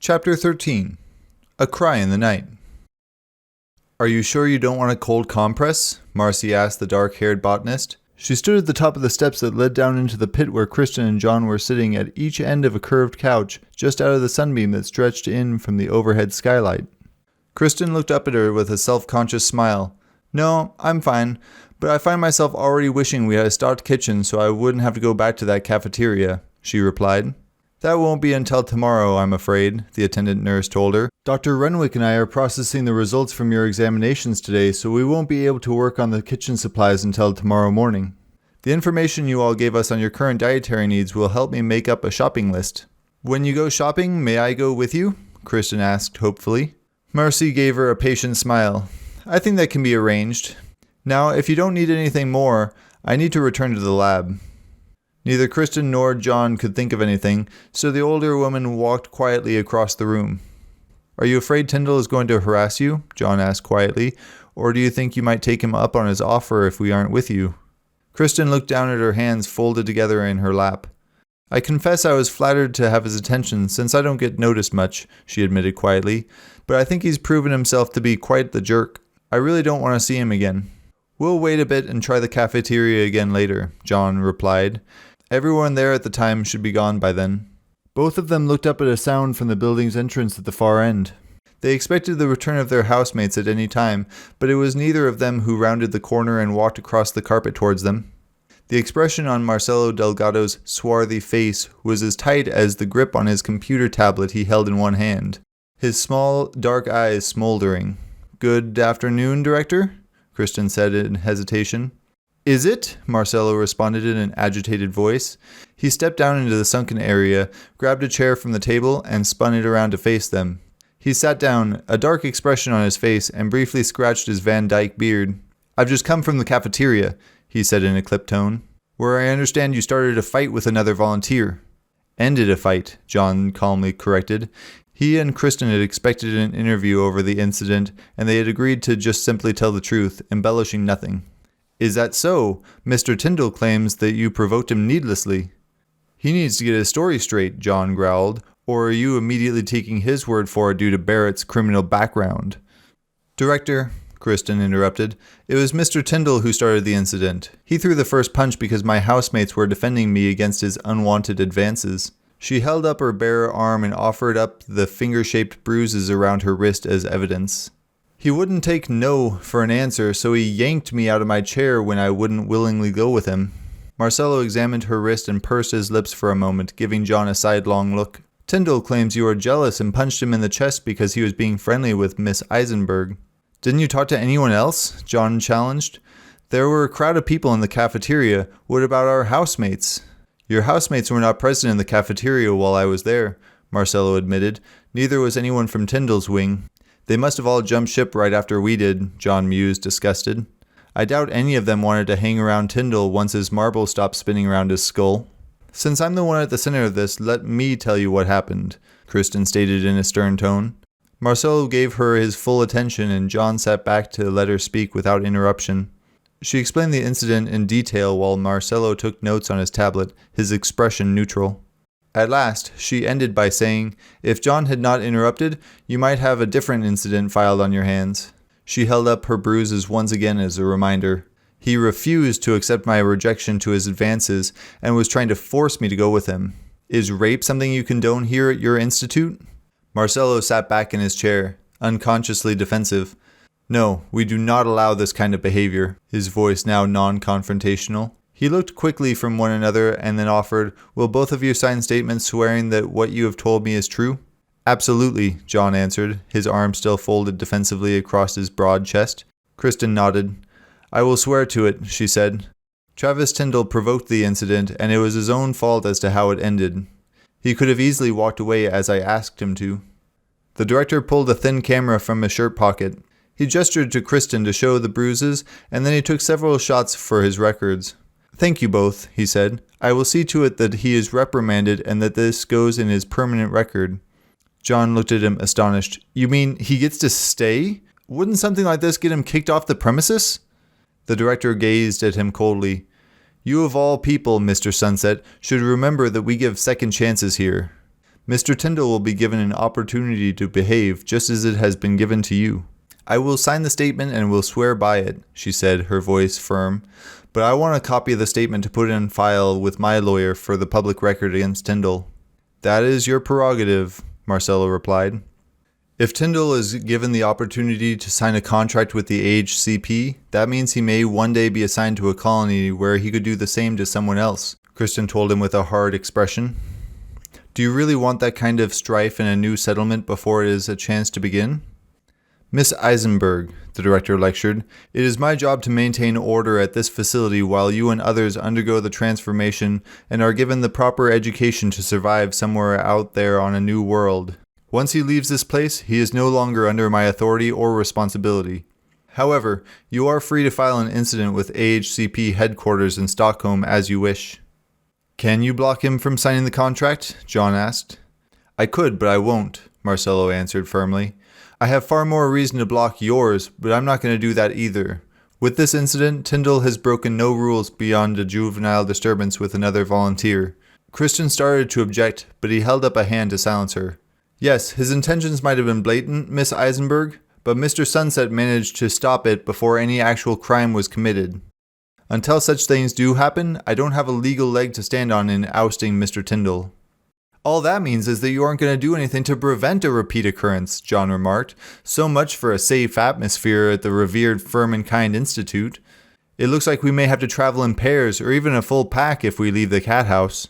Chapter 13. A Cry in the Night. "Are you sure you don't want a cold compress?" Marcy asked the dark-haired botanist. She stood at the top of the steps that led down into the pit where Kristen and John were sitting at each end of a curved couch, just out of the sunbeam that stretched in from the overhead skylight. Kristen looked up at her with a self-conscious smile. "No, I'm fine, but I find myself already wishing we had a stocked kitchen so I wouldn't have to go back to that cafeteria," she replied. "That won't be until tomorrow, I'm afraid," the attendant nurse told her. "Dr. Renwick and I are processing the results from your examinations today, so we won't be able to work on the kitchen supplies until tomorrow morning. The information you all gave us on your current dietary needs will help me make up a shopping list." "When you go shopping, may I go with you?" Kristen asked hopefully. Marcy gave her a patient smile. "I think that can be arranged. Now, if you don't need anything more, I need to return to the lab." Neither Kristen nor John could think of anything, so the older woman walked quietly across the room. "Are you afraid Tyndall is going to harass you?" John asked quietly. "Or do you think you might take him up on his offer if we aren't with you?" Kristen looked down at her hands folded together in her lap. "I confess I was flattered to have his attention, since I don't get noticed much," she admitted quietly. "But I think he's proven himself to be quite the jerk. I really don't want to see him again." "We'll wait a bit and try the cafeteria again later," John replied. "Everyone there at the time should be gone by then." Both of them looked up at a sound from the building's entrance at the far end. They expected the return of their housemates at any time, but it was neither of them who rounded the corner and walked across the carpet towards them. The expression on Marcelo Delgado's swarthy face was as tight as the grip on his computer tablet he held in one hand, his small, dark eyes smoldering. "Good afternoon, Director?" Kristen said in hesitation. "Is it?" Marcelo responded in an agitated voice. He stepped down into the sunken area, grabbed a chair from the table, and spun it around to face them. He sat down, a dark expression on his face, and briefly scratched his Van Dyke beard. "I've just come from the cafeteria," he said in a clipped tone, "where I understand you started a fight with another volunteer." "Ended a fight," John calmly corrected. He and Kristen had expected an interview over the incident, and they had agreed to just simply tell the truth, embellishing nothing. "Is that so? Mr. Tyndall claims that you provoked him needlessly." "He needs to get his story straight," John growled. "Or are you immediately taking his word for it due to Barrett's criminal background?" "Director," Kristen interrupted, "it was Mr. Tyndall who started the incident. He threw the first punch because my housemates were defending me against his unwanted advances." She held up her bare arm and offered up the finger-shaped bruises around her wrist as evidence. "He wouldn't take no for an answer, so he yanked me out of my chair when I wouldn't willingly go with him." Marcelo examined her wrist and pursed his lips for a moment, giving John a sidelong look. "Tyndall claims you were jealous and punched him in the chest because he was being friendly with Miss Eisenberg." "Didn't you talk to anyone else?" John challenged. "There were a crowd of people in the cafeteria. What about our housemates?" "Your housemates were not present in the cafeteria while I was there," Marcelo admitted. "Neither was anyone from Tyndall's wing." "They must have all jumped ship right after we did," John mused, disgusted. "I doubt any of them wanted to hang around Tyndall once his marble stopped spinning around his skull." "Since I'm the one at the center of this, let me tell you what happened," Kristen stated in a stern tone. Marcelo gave her his full attention, and John sat back to let her speak without interruption. She explained the incident in detail while Marcelo took notes on his tablet, his expression neutral. At last, she ended by saying, "If John had not interrupted, you might have a different incident filed on your hands." She held up her bruises once again as a reminder. "He refused to accept my rejection to his advances and was trying to force me to go with him. Is rape something you condone here at your institute?" Marcelo sat back in his chair, unconsciously defensive. "No, we do not allow this kind of behavior," his voice now non-confrontational. He looked quickly from one another and then offered, "Will both of you sign statements swearing that what you have told me is true?" "Absolutely," John answered, his arm still folded defensively across his broad chest. Kristen nodded. "I will swear to it," she said. "Travis Tyndall provoked the incident, and it was his own fault as to how it ended. He could have easily walked away as I asked him to." The director pulled a thin camera from his shirt pocket. He gestured to Kristen to show the bruises, and then he took several shots for his records. "Thank you both," he said. "I will see to it that he is reprimanded and that this goes in his permanent record." John looked at him astonished. "You mean he gets to stay? Wouldn't something like this get him kicked off the premises?" The director gazed at him coldly. "You of all people, Mr. Sunset, should remember that we give second chances here." Mr. Tyndall will be given an opportunity to behave just as it has been given to you. I will sign the statement and will swear by it, she said, her voice firm, but I want a copy of the statement to put in file with my lawyer for the public record against Tyndall. That is your prerogative, Marcello replied. If Tyndall is given the opportunity to sign a contract with the AHCP, that means he may one day be assigned to a colony where he could do the same to someone else, Kristen told him with a hard expression. Do you really want that kind of strife in a new settlement before it is a chance to begin? Miss Eisenberg, the director lectured, it is my job to maintain order at this facility while you and others undergo the transformation and are given the proper education to survive somewhere out there on a new world. Once he leaves this place, he is no longer under my authority or responsibility. However, you are free to file an incident with AHCP headquarters in Stockholm as you wish. Can you block him from signing the contract? John asked. I could, but I won't, Marcello answered firmly. I have far more reason to block yours, but I'm not going to do that either. With this incident, Tyndall has broken no rules beyond a juvenile disturbance with another volunteer. Kristen started to object, but he held up a hand to silence her. Yes, his intentions might have been blatant, Miss Eisenberg, but Mr. Sunset managed to stop it before any actual crime was committed. Until such things do happen, I don't have a legal leg to stand on in ousting Mr. Tyndall. All that means is that you aren't going to do anything to prevent a repeat occurrence, John remarked. So much for a safe atmosphere at the revered Furmankind Institute. It looks like we may have to travel in pairs or even a full pack if we leave the cat house.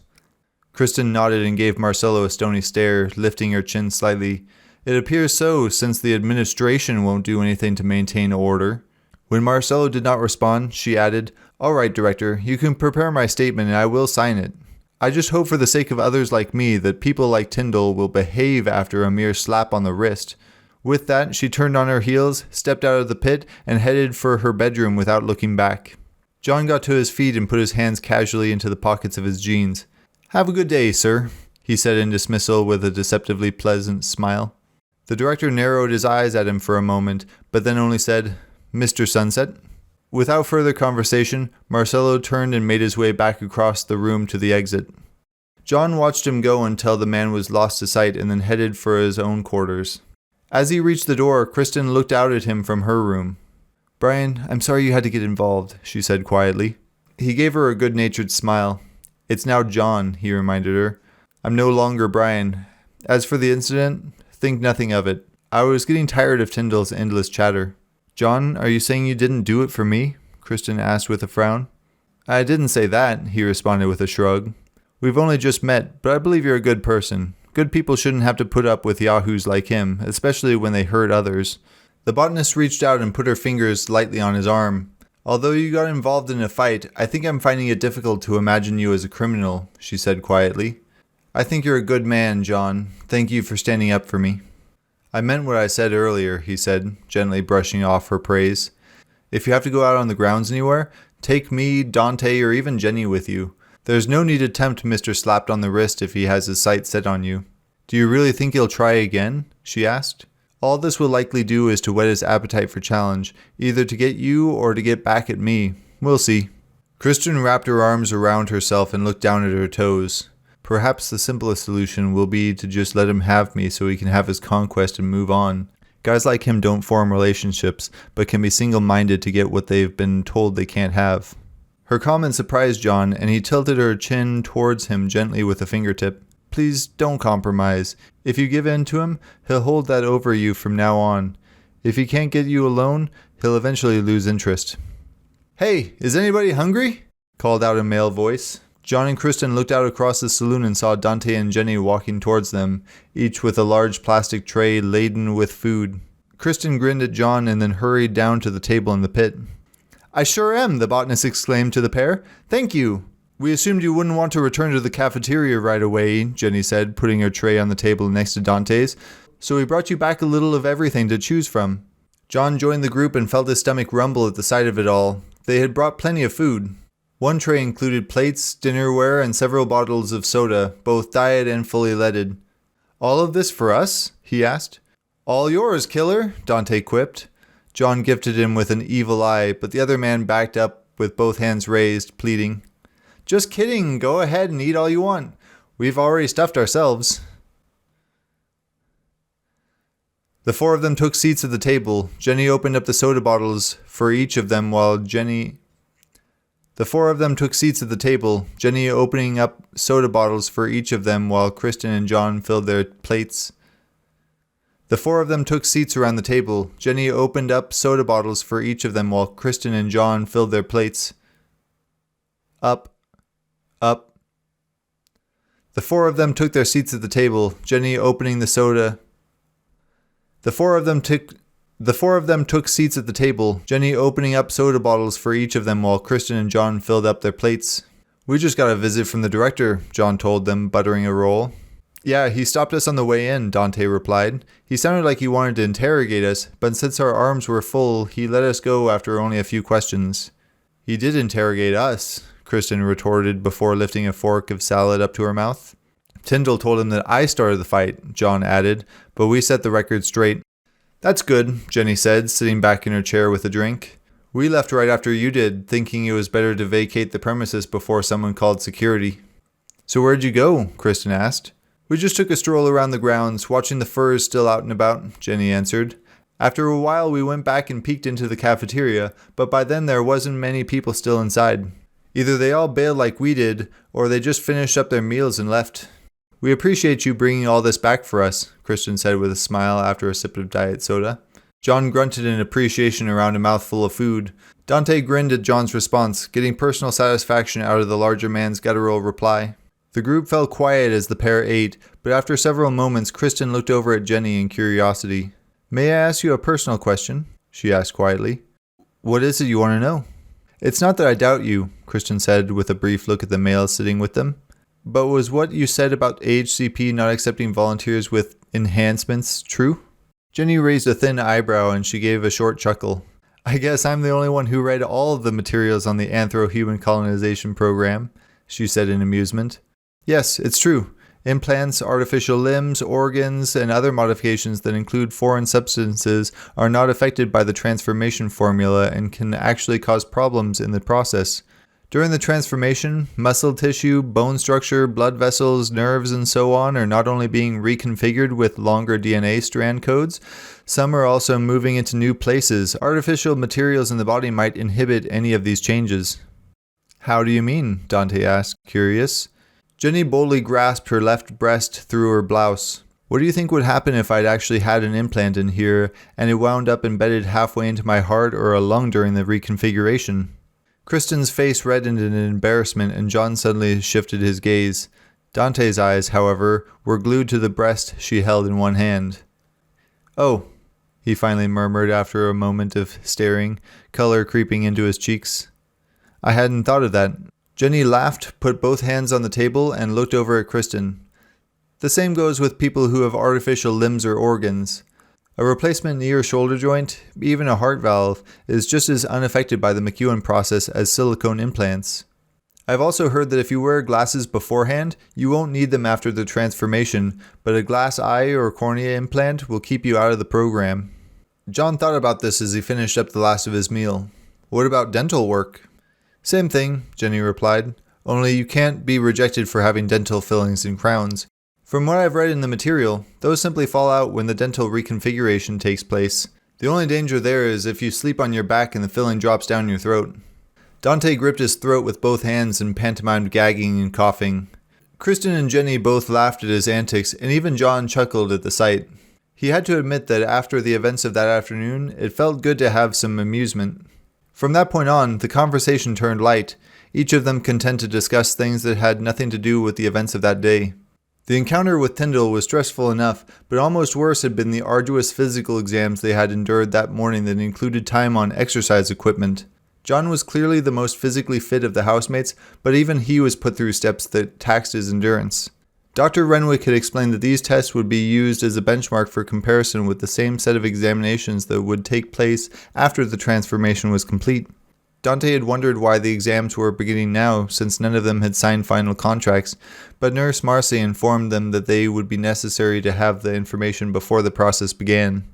Kristen nodded and gave Marcello a stony stare, lifting her chin slightly. It appears so, since the administration won't do anything to maintain order. When Marcello did not respond, she added, All right, Director, you can prepare my statement and I will sign it. I just hope for the sake of others like me that people like Tyndall will behave after a mere slap on the wrist. With that, she turned on her heels, stepped out of the pit, and headed for her bedroom without looking back. John got to his feet and put his hands casually into the pockets of his jeans. Have a good day, sir, he said in dismissal with a deceptively pleasant smile. The director narrowed his eyes at him for a moment, but then only said, Mr. Sunset. Without further conversation, Marcello turned and made his way back across the room to the exit. John watched him go until the man was lost to sight and then headed for his own quarters. As he reached the door, Kristen looked out at him from her room. Brian, I'm sorry you had to get involved, she said quietly. He gave her a good-natured smile. It's now John, he reminded her. I'm no longer Brian. As for the incident, think nothing of it. I was getting tired of Tyndall's endless chatter. John, are you saying you didn't do it for me? Kristen asked with a frown. I didn't say that, he responded with a shrug. We've only just met, but I believe you're a good person. Good people shouldn't have to put up with yahoos like him, especially when they hurt others. The botanist reached out and put her fingers lightly on his arm. Although you got involved in a fight, I think I'm finding it difficult to imagine you as a criminal, she said quietly. I think you're a good man, John. Thank you for standing up for me. I meant what I said earlier, he said, gently brushing off her praise. If you have to go out on the grounds anywhere, take me, Dante, or even Jenny with you. There's no need to tempt Mr. Slapped on the wrist if he has his sights set on you. Do you really think he'll try again? She asked. All this will likely do is to whet his appetite for challenge, either to get you or to get back at me. We'll see. Kristen wrapped her arms around herself and looked down at her toes. Perhaps the simplest solution will be to just let him have me so he can have his conquest and move on. Guys like him don't form relationships, but can be single-minded to get what they've been told they can't have. Her comment surprised John, and he tilted her chin towards him gently with a fingertip. Please don't compromise. If you give in to him, he'll hold that over you from now on. If he can't get you alone, he'll eventually lose interest. Hey, is anybody hungry? Called out a male voice. John and Kristen looked out across the saloon and saw Dante and Jenny walking towards them, each with a large plastic tray laden with food. Kristen grinned at John and then hurried down to the table in the pit. I sure am, the botanist exclaimed to the pair. Thank you. We assumed you wouldn't want to return to the cafeteria right away, Jenny said, putting her tray on the table next to Dante's, so we brought you back a little of everything to choose from. John joined the group and felt his stomach rumble at the sight of it all. They had brought plenty of food. One tray included plates, dinnerware, and several bottles of soda, both diet and fully leaded. All of this for us? He asked. All yours, killer, Dante quipped. John gifted him with an evil eye, but the other man backed up with both hands raised, pleading. Just kidding, go ahead and eat all you want. We've already stuffed ourselves. The four of them took seats at the table. Jenny opened up the soda bottles for each of them while Jenny opening up soda bottles for each of them while Kristen and John filled their plates. The four of them took seats around the table. Jenny opened up soda bottles for each of them while Kristen and John filled their plates. Up. Up. The four of them took their seats at the table. Jenny opening the soda. The four of them took seats at the table, Jenny opening up soda bottles for each of them while Kristen and John filled up their plates. "We just got a visit from the director," John told them, buttering a roll. "Yeah, he stopped us on the way in," Dante replied. "He sounded like he wanted to interrogate us, but since our arms were full, he let us go after only a few questions." "He did interrogate us," Kristen retorted before lifting a fork of salad up to her mouth. "Tyndall told him that I started the fight," John added, "but we set the record straight." "That's good," Jenny said, sitting back in her chair with a drink. "We left right after you did, thinking it was better to vacate the premises before someone called security." "So where'd you go?" Kristen asked. "We just took a stroll around the grounds, watching the furs still out and about," Jenny answered. "After a while we went back and peeked into the cafeteria, but by then there wasn't many people still inside. Either they all bailed like we did, or they just finished up their meals and left." "We appreciate you bringing all this back for us," Kristen said with a smile after a sip of diet soda. John grunted in appreciation around a mouthful of food. Dante grinned at John's response, getting personal satisfaction out of the larger man's guttural reply. The group fell quiet as the pair ate, but after several moments Kristen looked over at Jenny in curiosity. "May I ask you a personal question?" she asked quietly. "What is it you want to know?" "It's not that I doubt you," Kristen said with a brief look at the male sitting with them. "But was what you said about AHCP not accepting volunteers with enhancements true?" Jenny raised a thin eyebrow and she gave a short chuckle. "I guess I'm the only one who read all of the materials on the Anthro-Human Colonization Program," she said in amusement. "Yes, it's true. Implants, artificial limbs, organs, and other modifications that include foreign substances are not affected by the transformation formula and can actually cause problems in the process. During the transformation, muscle tissue, bone structure, blood vessels, nerves, and so on are not only being reconfigured with longer DNA strand codes, some are also moving into new places. Artificial materials in the body might inhibit any of these changes." "How do you mean?" Dante asked, curious. Jenny boldly grasped her left breast through her blouse. "What do you think would happen if I'd actually had an implant in here and it wound up embedded halfway into my heart or a lung during the reconfiguration?" Kristen's face reddened in embarrassment and John suddenly shifted his gaze. Dante's eyes, however, were glued to the breast she held in one hand. "Oh," he finally murmured after a moment of staring, color creeping into his cheeks. "I hadn't thought of that." Jenny laughed, put both hands on the table, and looked over at Kristen. "The same goes with people who have artificial limbs or organs. A replacement knee or shoulder joint, even a heart valve, is just as unaffected by the McEwen process as silicone implants. I've also heard that if you wear glasses beforehand, you won't need them after the transformation, but a glass eye or cornea implant will keep you out of the program." John thought about this as he finished up the last of his meal. "What about dental work?" "Same thing," Jenny replied, "only you can't be rejected for having dental fillings and crowns. From what I've read in the material, those simply fall out when the dental reconfiguration takes place. The only danger there is if you sleep on your back and the filling drops down your throat." Dante gripped his throat with both hands and pantomimed gagging and coughing. Kristen and Jenny both laughed at his antics, and even John chuckled at the sight. He had to admit that after the events of that afternoon, it felt good to have some amusement. From that point on, the conversation turned light, each of them content to discuss things that had nothing to do with the events of that day. The encounter with Tyndall was stressful enough, but almost worse had been the arduous physical exams they had endured that morning that included time on exercise equipment. John was clearly the most physically fit of the housemates, but even he was put through steps that taxed his endurance. Dr. Renwick had explained that these tests would be used as a benchmark for comparison with the same set of examinations that would take place after the transformation was complete. Dante had wondered why the exams were beginning now, since none of them had signed final contracts, but Nurse Marcy informed them that they would be necessary to have the information before the process began.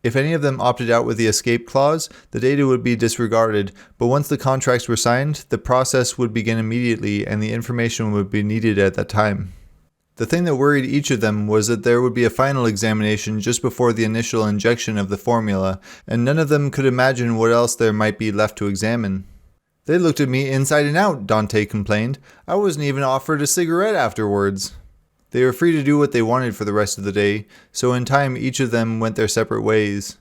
If any of them opted out with the escape clause, the data would be disregarded, but once the contracts were signed, the process would begin immediately and the information would be needed at that time. The thing that worried each of them was that there would be a final examination just before the initial injection of the formula, and none of them could imagine what else there might be left to examine. "They looked at me inside and out," Dante complained. "I wasn't even offered a cigarette afterwards." They were free to do what they wanted for the rest of the day, so in time each of them went their separate ways.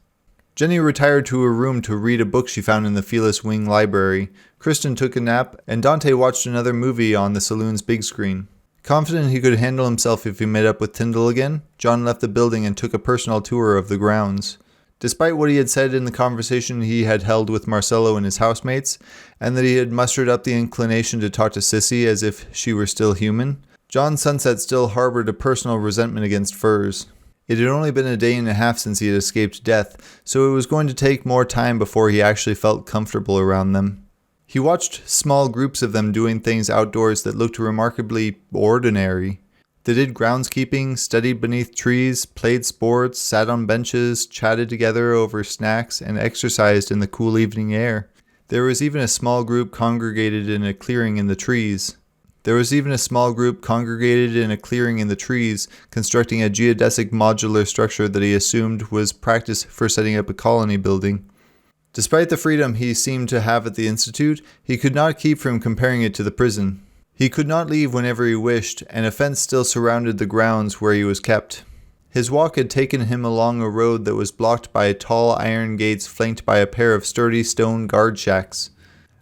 Jenny retired to her room to read a book she found in the Felis Wing library. Kristen took a nap, and Dante watched another movie on the saloon's big screen. Confident he could handle himself if he met up with Tyndall again, John left the building and took a personal tour of the grounds. Despite what he had said in the conversation he had held with Marcello and his housemates, and that he had mustered up the inclination to talk to Sissy as if she were still human, John Sunset still harbored a personal resentment against Furs. It had only been a day and a half since he had escaped death, so it was going to take more time before he actually felt comfortable around them. He watched small groups of them doing things outdoors that looked remarkably ordinary. They did groundskeeping, studied beneath trees, played sports, sat on benches, chatted together over snacks, and exercised in the cool evening air. There was even a small group congregated in a clearing in the trees. Constructing a geodesic modular structure that he assumed was practice for setting up a colony building. Despite the freedom he seemed to have at the Institute, he could not keep from comparing it to the prison. He could not leave whenever he wished, and a fence still surrounded the grounds where he was kept. His walk had taken him along a road that was blocked by tall iron gates flanked by a pair of sturdy stone guard shacks.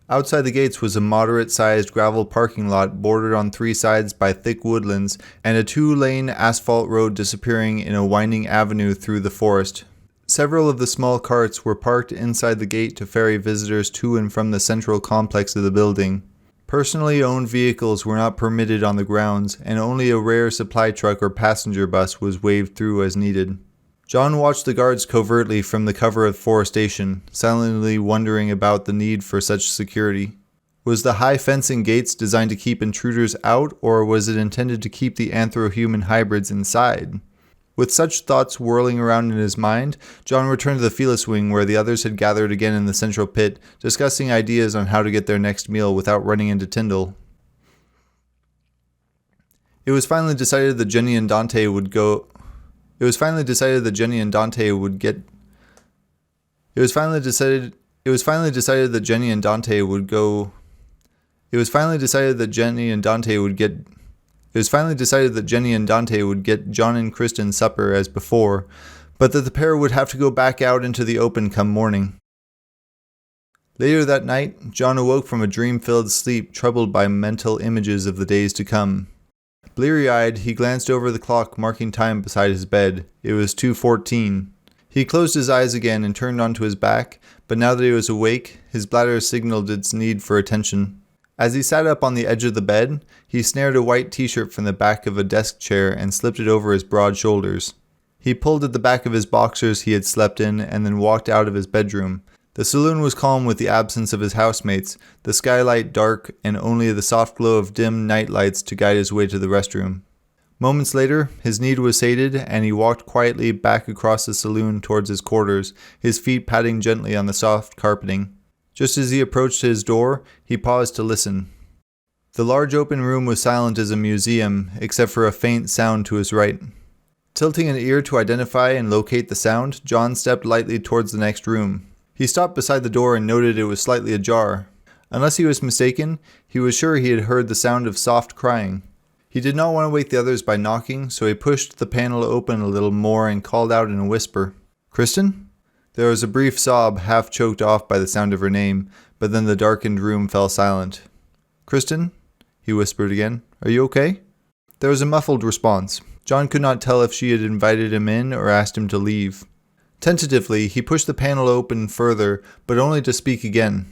Outside the gates was a moderate-sized gravel parking lot bordered on three sides by thick woodlands and a two-lane asphalt road disappearing in a winding avenue through the forest. Several of the small carts were parked inside the gate to ferry visitors to and from the central complex of the building. Personally owned vehicles were not permitted on the grounds, and only a rare supply truck or passenger bus was waved through as needed. John watched the guards covertly from the cover of forestation, silently wondering about the need for such security. Was the high fencing gates designed to keep intruders out, or was it intended to keep the anthro-human hybrids inside? With such thoughts whirling around in his mind, John returned to the Felis Wing where the others had gathered again in the central pit, discussing ideas on how to get their next meal without running into Tyndall. It was finally decided that Jenny and Dante would go... It was finally decided that Jenny and Dante would get... It was finally decided that Jenny and Dante would go... It was finally decided that Jenny and Dante would get... It was finally decided that Jenny and Dante would get John and Kristen supper as before, but that the pair would have to go back out into the open come morning. Later that night, John awoke from a dream-filled sleep troubled by mental images of the days to come. Bleary-eyed, he glanced over the clock marking time beside his bed. It was 2:14. He closed his eyes again and turned onto his back, but now that he was awake, his bladder signaled its need for attention. As he sat up on the edge of the bed, he snared a white t-shirt from the back of a desk chair and slipped it over his broad shoulders. He pulled at the back of his boxers he had slept in and then walked out of his bedroom. The saloon was calm with the absence of his housemates, the skylight dark and only the soft glow of dim night lights to guide his way to the restroom. Moments later, his need was sated and he walked quietly back across the saloon towards his quarters, his feet patting gently on the soft carpeting. Just as he approached his door, he paused to listen. The large open room was silent as a museum, except for a faint sound to his right. Tilting an ear to identify and locate the sound, John stepped lightly towards the next room. He stopped beside the door and noted it was slightly ajar. Unless he was mistaken, he was sure he had heard the sound of soft crying. He did not want to wake the others by knocking, so he pushed the panel open a little more and called out in a whisper, "Kristen?" There was a brief sob, half choked off by the sound of her name, but then the darkened room fell silent. "Kristen?" he whispered again. "Are you okay?" There was a muffled response. John could not tell if she had invited him in or asked him to leave. Tentatively, he pushed the panel open further, but only to speak again.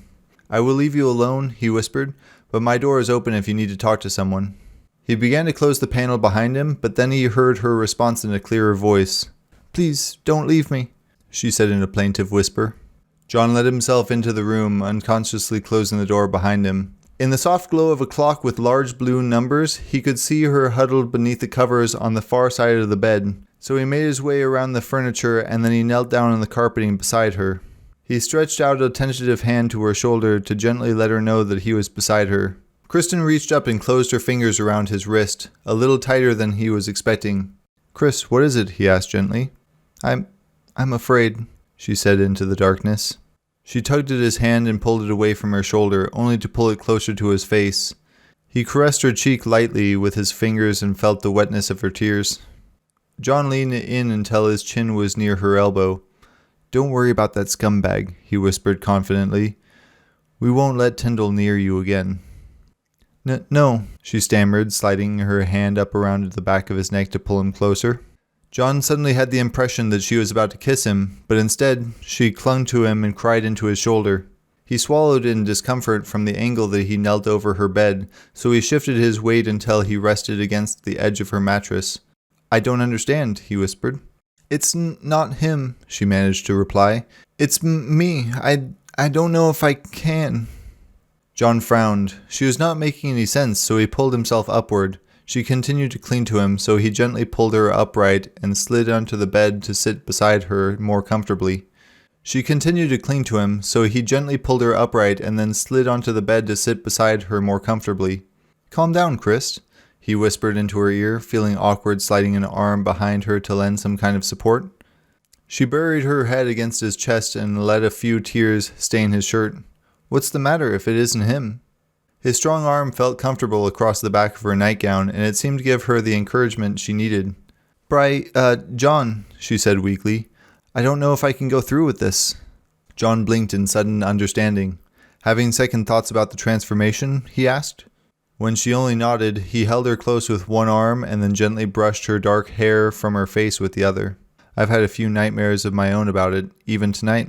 "I will leave you alone," he whispered, "but my door is open if you need to talk to someone." He began to close the panel behind him, but then he heard her response in a clearer voice. "Please, don't leave me," she said in a plaintive whisper. John let himself into the room, unconsciously closing the door behind him. In the soft glow of a clock with large blue numbers, he could see her huddled beneath the covers on the far side of the bed. So he made his way around the furniture and then he knelt down on the carpeting beside her. He stretched out a tentative hand to her shoulder to gently let her know that he was beside her. Kristen reached up and closed her fingers around his wrist, a little tighter than he was expecting. "Chris, what is it?" he asked gently. I'm afraid," she said into the darkness. She tugged at his hand and pulled it away from her shoulder, only to pull it closer to his face. He caressed her cheek lightly with his fingers and felt the wetness of her tears. John leaned in until his chin was near her elbow. "Don't worry about that scumbag," he whispered confidently. "We won't let Tyndall near you again." No, she stammered, sliding her hand up around the back of his neck to pull him closer. John suddenly had the impression that she was about to kiss him, but instead, she clung to him and cried into his shoulder. He swallowed in discomfort from the angle that he knelt over her bed, so he shifted his weight until he rested against the edge of her mattress. "I don't understand," he whispered. "It's not him," she managed to reply. "It's me. I don't know if I can." John frowned. She was not making any sense, so he pulled himself upward. She continued to cling to him, so he gently pulled her upright and slid onto the bed to sit beside her more comfortably. She continued to cling to him, so he gently pulled her upright and then slid onto the bed to sit beside her more comfortably. "Calm down, Chris," he whispered into her ear, feeling awkward sliding an arm behind her to lend some kind of support. She buried her head against his chest and let a few tears stain his shirt. "What's the matter if it isn't him?" His strong arm felt comfortable across the back of her nightgown, and it seemed to give her the encouragement she needed. John," she said weakly, "I don't know if I can go through with this." John blinked in sudden understanding. "Having second thoughts about the transformation?" he asked. When she only nodded, he held her close with one arm and then gently brushed her dark hair from her face with the other. "I've had a few nightmares of my own about it, even tonight."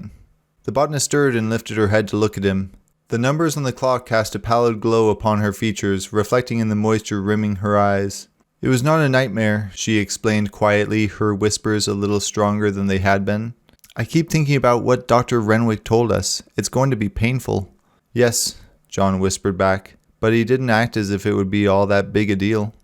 The botanist stirred and lifted her head to look at him. The numbers on the clock cast a pallid glow upon her features, reflecting in the moisture rimming her eyes. "It was not a nightmare," she explained quietly, her whispers a little stronger than they had been. "I keep thinking about what Dr. Renwick told us. It's going to be painful." "Yes," John whispered back, but he didn't act as if it would be all that big a deal.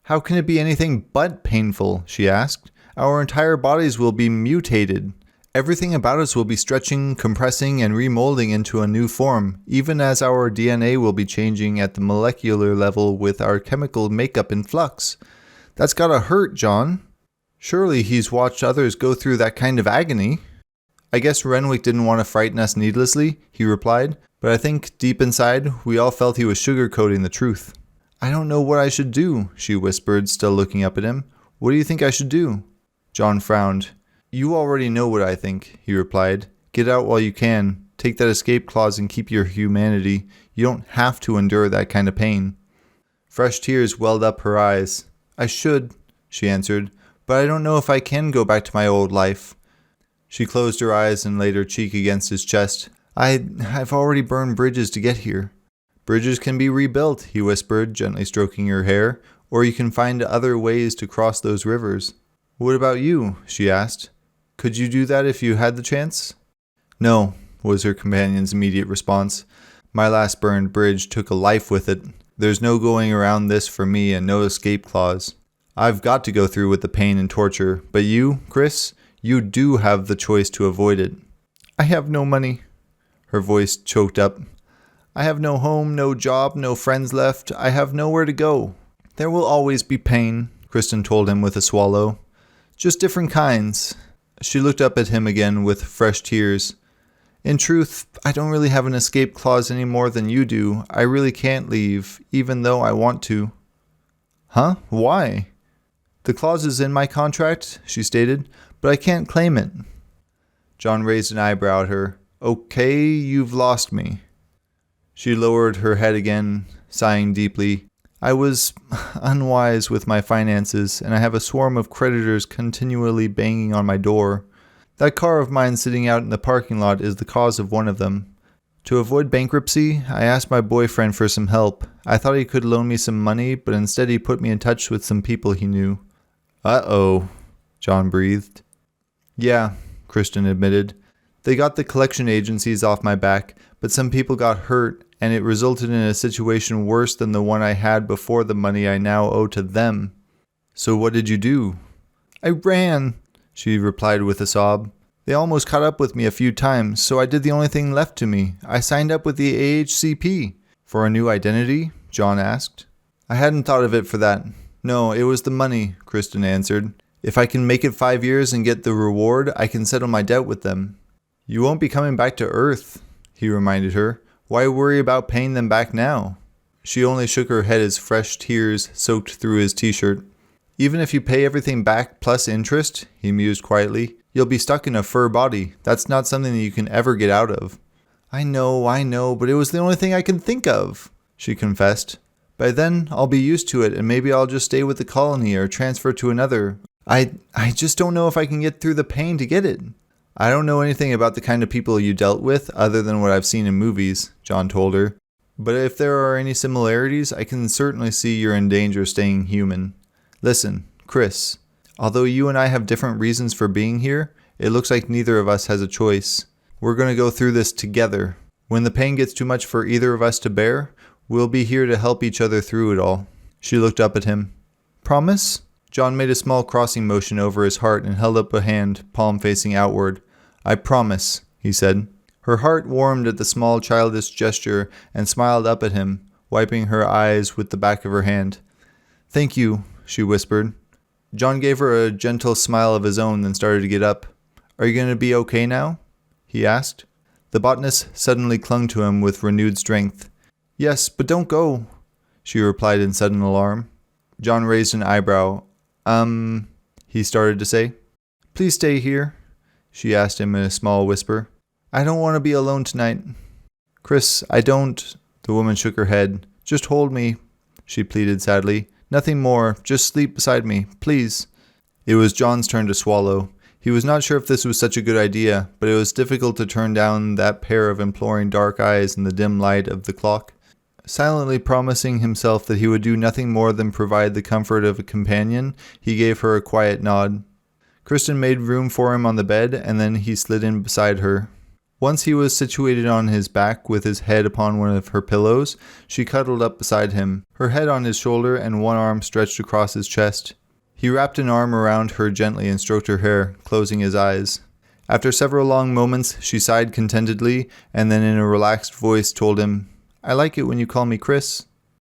"How can it be anything but painful?" she asked. "Our entire bodies will be mutated. Everything about us will be stretching, compressing, and remolding into a new form, even as our DNA will be changing at the molecular level with our chemical makeup in flux. That's gotta hurt, John." "Surely he's watched others go through that kind of agony." "I guess Renwick didn't want to frighten us needlessly," he replied, "but I think, deep inside, we all felt he was sugarcoating the truth." "I don't know what I should do," she whispered, still looking up at him. "What do you think I should do?" John frowned. "You already know what I think," he replied. "Get out while you can. Take that escape clause and keep your humanity. You don't have to endure that kind of pain." Fresh tears welled up her eyes. "I should," she answered, "but I don't know if I can go back to my old life." She closed her eyes and laid her cheek against his chest. I've already burned bridges to get here." "Bridges can be rebuilt," he whispered, gently stroking her hair, "or you can find other ways to cross those rivers." "What about you?" she asked. "Could you do that if you had the chance?" "No," was her companion's immediate response. "My last burned bridge took a life with it. There's no going around this for me and no escape clause. I've got to go through with the pain and torture, but you, Chris, you do have the choice to avoid it." "I have no money." Her voice choked up. "I have no home, no job, no friends left. I have nowhere to go." "There will always be pain," Kristen told him with a swallow. "Just different kinds." She looked up at him again with fresh tears. "In truth, I don't really have an escape clause any more than you do. I really can't leave, even though I want to." "Huh? Why?" "The clause is in my contract," she stated, "but I can't claim it." John raised an eyebrow at her. "Okay, you've lost me." She lowered her head again, sighing deeply. "I was unwise with my finances, and I have a swarm of creditors continually banging on my door. That car of mine sitting out in the parking lot is the cause of one of them. To avoid bankruptcy, I asked my boyfriend for some help. I thought he could loan me some money, but instead he put me in touch with some people he knew." "Uh-oh," John breathed. "Yeah," Kristen admitted. "They got the collection agencies off my back, but some people got hurt, and it resulted in a situation worse than the one I had before the money I now owe to them." "So what did you do?" "I ran," she replied with a sob. "They almost caught up with me a few times, so I did the only thing left to me. I signed up with the AHCP." "For a new identity?" John asked. I hadn't thought of it for that. No, it was the money, Kristen answered. If I can make it 5 years and get the reward, I can settle my debt with them. You won't be coming back to Earth, he reminded her. Why worry about paying them back now? She only shook her head as fresh tears soaked through his t-shirt. Even if you pay everything back plus interest, he mused quietly, you'll be stuck in a fur body. That's not something that you can ever get out of. I know, but it was the only thing I can think of, she confessed. By then, I'll be used to it and maybe I'll just stay with the colony or transfer to another. I just don't know if I can get through the pain to get it. I don't know anything about the kind of people you dealt with other than what I've seen in movies, John told her. But if there are any similarities, I can certainly see you're in danger of staying human. Listen, Chris, although you and I have different reasons for being here, it looks like neither of us has a choice. We're going to go through this together. When the pain gets too much for either of us to bear, we'll be here to help each other through it all. She looked up at him. Promise? John made a small crossing motion over his heart and held up a hand, palm facing outward. I promise, he said. Her heart warmed at the small childish gesture and smiled up at him, wiping her eyes with the back of her hand. Thank you, she whispered. John gave her a gentle smile of his own, then started to get up. Are you going to be okay now? He asked. The botanist suddenly clung to him with renewed strength. Yes, but don't go, she replied in sudden alarm. John raised an eyebrow. He started to say. Please stay here, she asked him in a small whisper. I don't want to be alone tonight. Chris, I don't. The woman shook her head. Just hold me, she pleaded sadly. Nothing more. Just sleep beside me, please. It was John's turn to swallow. He was not sure if this was such a good idea, but it was difficult to turn down that pair of imploring dark eyes in the dim light of the clock. Silently promising himself that he would do nothing more than provide the comfort of a companion, he gave her a quiet nod. Kristen made room for him on the bed, and then he slid in beside her. Once he was situated on his back with his head upon one of her pillows, she cuddled up beside him, her head on his shoulder and one arm stretched across his chest. He wrapped an arm around her gently and stroked her hair, closing his eyes. After several long moments, she sighed contentedly, and then in a relaxed voice told him, I like it when you call me Chris.